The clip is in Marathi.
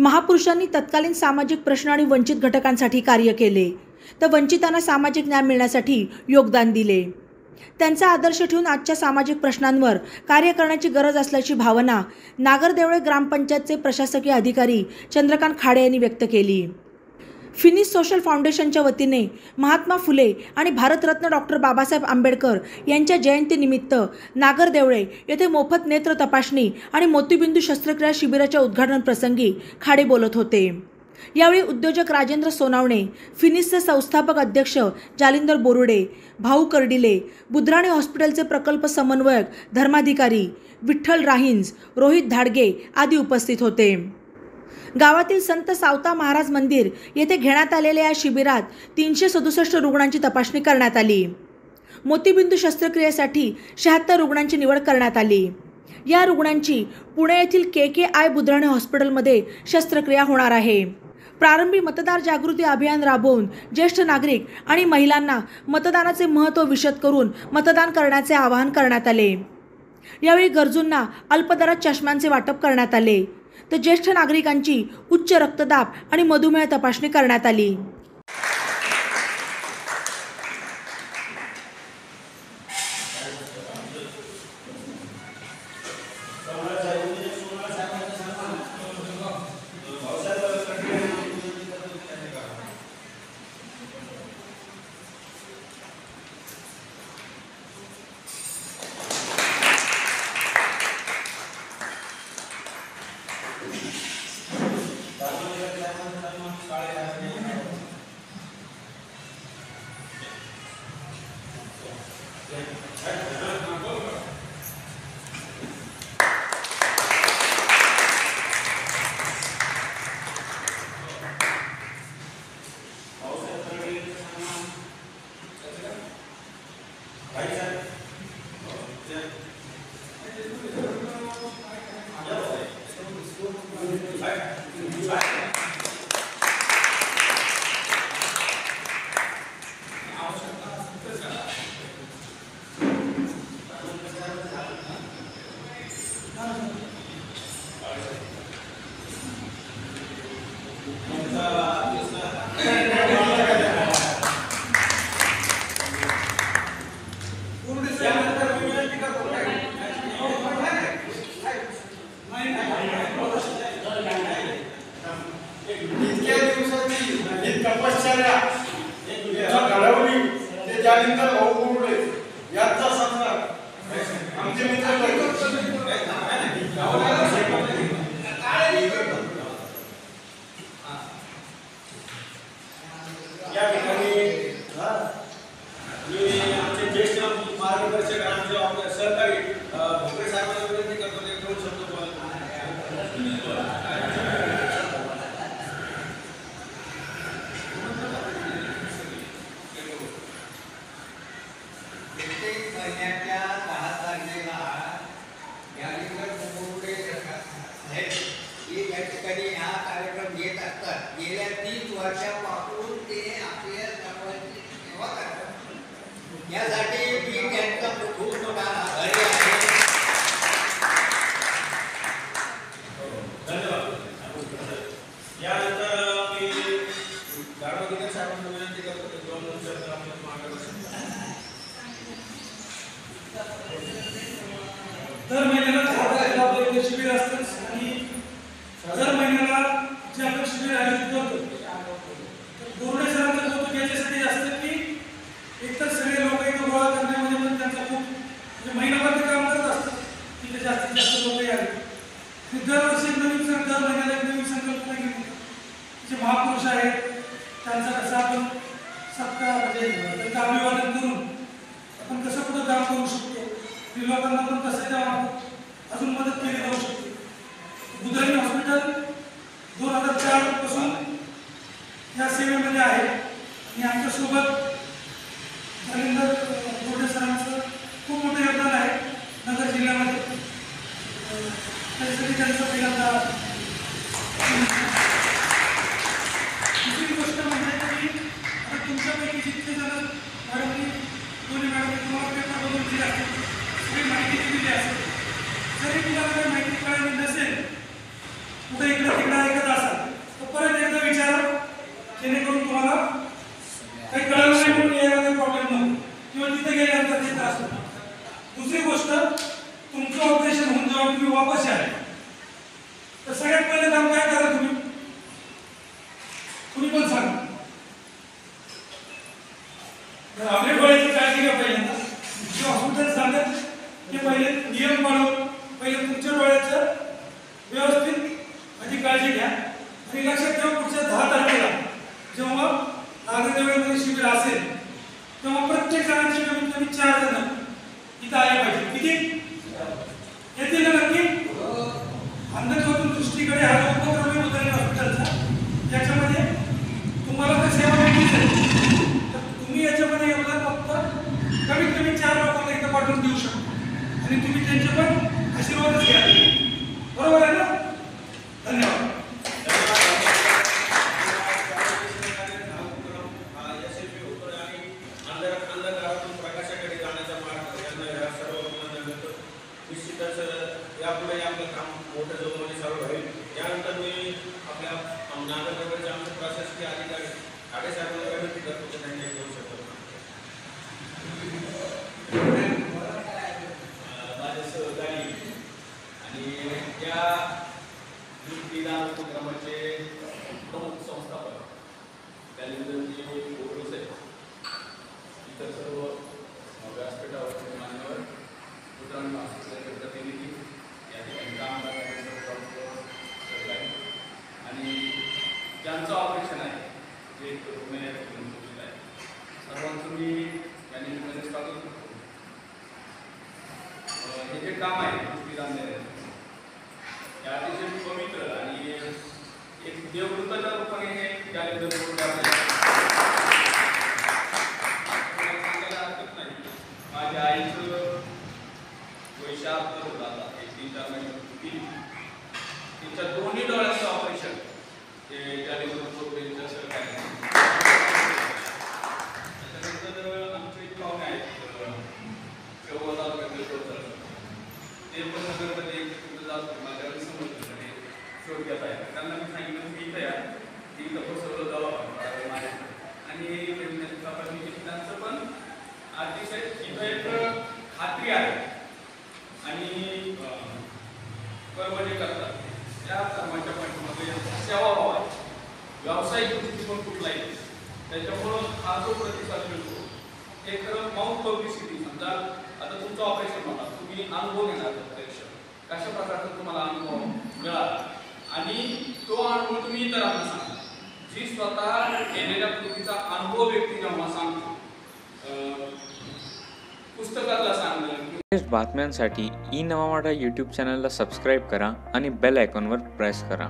महापुरुषांनी तत्कालीन सामाजिक प्रश्न आणि वंचित घटकांसाठी कार्य केले, तर वंचितांना सामाजिक न्याय मिळण्यासाठी योगदान दिले। त्यांचा आदर्श ठेवून आजच्या सामाजिक प्रश्नांवर कार्य करण्याची गरज असल्याची भावना नागरदेवळे ग्रामपंचायतचे प्रशासकीय अधिकारी चंद्रकांत खाडे यांनी व्यक्त केली। फिनिश सोशल फाउंडेशनच्या वतीने महात्मा फुले आणि भारतरत्न डॉक्टर बाबासाहेब आंबेडकर यांच्या जयंतीनिमित्त नागरदेवळे येथे मोफत नेत्र तपासणी आणि मोतीबिंदू शस्त्रक्रिया शिबिराच्या उद्घाटन प्रसंगी खाडे बोलत होते। यावेळी उद्योजक राजेंद्र सोनावणे, फिनिशचे संस्थापक अध्यक्ष जालिंदर बोरुडे, भाऊ कर्डिले, बुद्राणी हॉस्पिटलचे प्रकल्प समन्वयक धर्माधिकारी विठ्ठल राहिंज, रोहित धाडगे आदी उपस्थित होते। गावातील संत सावता महाराज मंदिर येथे घेण्यात आलेल्या या शिबिरात 367 रुग्णांची तपासणी करण्यात आली। मोतीबिंदू शस्त्रक्रियेसाठी 76 रुग्णांची निवड करण्यात आली। या रुग्णांची पुणे येथील KKI बुद्राणी हॉस्पिटलमध्ये शस्त्रक्रिया होणार आहे। प्रारंभी मतदार जागृती अभियान राबवून ज्येष्ठ नागरिक आणि महिलांना मतदानाचे महत्त्व विशद करून मतदान करण्याचे आवाहन करण्यात आले। यावेळी गरजूंना अल्पदरात चष्म्यांचे वाटप करण्यात आले, तर ज्येष्ठ नागरिकांची उच्च रक्तदाब आणि मधुमेह तपासणी करण्यात आली। गेल्या 30 वर्षापासून ते आपल्या सर्वांची सेवा करतात। यासाठी मी त्यांचा खूप मोठा आभारी आहे। धन्यवाद। यानंतर मी गाडवकर साहेबांना विनंती करतो की 2 शब्द आपल्या मार्गदर्शन दर महिन्याला शिबिर असतं आणि दर महिन्याला जे आपण शिबिर आयोजित करतो बोर्डे सरांचं कौतुक याच्यासाठी असतं की एकतर सगळे लोक इथं गोळा करण्यामध्ये पण त्यांचा खूप म्हणजे महिनाभर ते काम करत असतात की ते जास्तीत जास्त लोक यावे आणि दरवर्षी दर महिन्याला एक नवीन संकल्पना घेऊन जे महापुरुष आहेत त्यांचा कसं आपण सत्कार म्हणजे त्यांचं अभिवादन करून आपण कसं पुढं काम करू शकतो, लोकांना पण कसं त्या अजून मदत केली जाऊ शकते। बुद्राणी हॉस्पिटल 2004 पासून या सेवेमध्ये आहे आणि आमच्यासोबत जालिंदर बोरुडे सरांचं खूप मोठं योगदान आहे नगर जिल्ह्यामध्ये। त्यासाठी त्यांचा पहिल्यांदा दुसरी गोष्ट म्हणजे की आता तुमच्यापैकी जितके जण मॅडमनी दोन्ही मॅडमनी तुम्हाला पेपर बघून दिले असतील, सगळी माहिती दिलेली असेल, जरी तुम्हाला काही माहिती कळली नसेल कुठे इकडे तिकडे ऐकत असाल तर परत एकदा विचारा, जेणेकरून तुम्हाला काही कळलं नाही म्हणून यायला काही प्रॉब्लेम नको, किंवा तिथे गेल्यानंतर ते त्रास होतो. दुसरी गोष्ट, तुमचं ऑपरेशन होऊन जेव्हा तुम्ही वापस याल तर सगळ्यात पहिलं काम काय करा तुम्ही, कुणी पण सांगा. आपल्या डोळ्याची काळजी घ्या. पहिल्यांदा जे हॉस्पिटल सांगत ते पहिले नियम पाळून पहिले तुमच्या डोळ्याचं व्यवस्थित आधी काळजी घ्या. आणि लक्षात ठेवा, पुढच्या 10 तारखेला जेव्हा नागरिकांमध्ये शिबिर असेल तेव्हा प्रत्येक जणांची कमीत कमी 4 जण इथं आले पाहिजे. किती येतील ना नक्की? अंधत्वातून दृष्टीकडे हा उपक्रम आहे उदयन हॉस्पिटलचा. याच्यामध्ये तुम्हाला तर सेवा मिळतीच आहे, तर तुम्ही याच्यामध्ये योगदान फक्त कमीत कमी 4 लोकांना इथं पाठवून देऊ शकता आणि तुम्ही त्यांचे पण आशीर्वादच घ्या. बरोबर आहे ना? धन्यवाद. यापुढे आपलं काम मोठ्या जोमाने चालू राहील. यानंतर मी आपल्या नागरिकांचे आमचे प्रशासकीय अधिकारी साहेबांना विनंती करतो की त्यांनी घेऊ शकतो. माझे सहकारी आणि या निदान उपक्रमाचे प्रमुख संस्थापक त्यानंतर बोलूच आहे. इतर सर्व व्यासपीठावरचे मान्यवर उदाहरण हॉस्पिटलचे प्रतिनिधी या ठिकाणी काम करणारे आणि ज्यांचं ऑपरेशन आहे जे रुग्णालयात आहे सर्वांचं मी या निमित्ताने स्वागत करतो. हे जे काम आहे दृष्टीदान देण्याचं हे अतिशय पवित्र आणि एक देवदूताच्या रूपाने हे सांगायला हरकत नाही. माझ्या आईचं वैशाख होता आता 3-4 महिने तिच्या दोन्ही डोळ्यांचं ऑपरेशन ते त्यांच्या सहकार्याने. त्याच्यानंतर आमचे पाहुणे आहेत शेवगाव तालुक्यातले ते पण नगरमध्ये जातो माझ्या समजण्यासाठी शोधण्यात आहे. त्यांना मी सांगितलं मी इथं या इथं बसवलं दवा आणि त्यांचं पण अतिशय इथं एक खात्री आहे आणि कर्म जे करतात त्या कर्माच्या पाठीमागे सेवा व्हावा, व्यावसायिक दृष्टी पण कुठलाही त्याच्यामुळं हा जो प्रतिसाद मिळतो एक माउथ पब्लिसिटी. समजा आता तुमचं ऑपरेशन होणार, तुम्ही अनुभव घेणार प्रत्यक्ष कशा प्रकारचा तुम्हाला अनुभव मिळाला आणि तो अनुभव तुम्ही इतरांना सांगा. जी स्वतः केलेल्या कृतीचा अनुभव व्यक्ती जेव्हा सांगतो पुस्तकातला सांगलं. बातम्यांसाठी ई नवा मराठा यूट्यूब चॅनलला सबस्क्राईब करा आणि बेल आयकॉनवर प्रेस करा.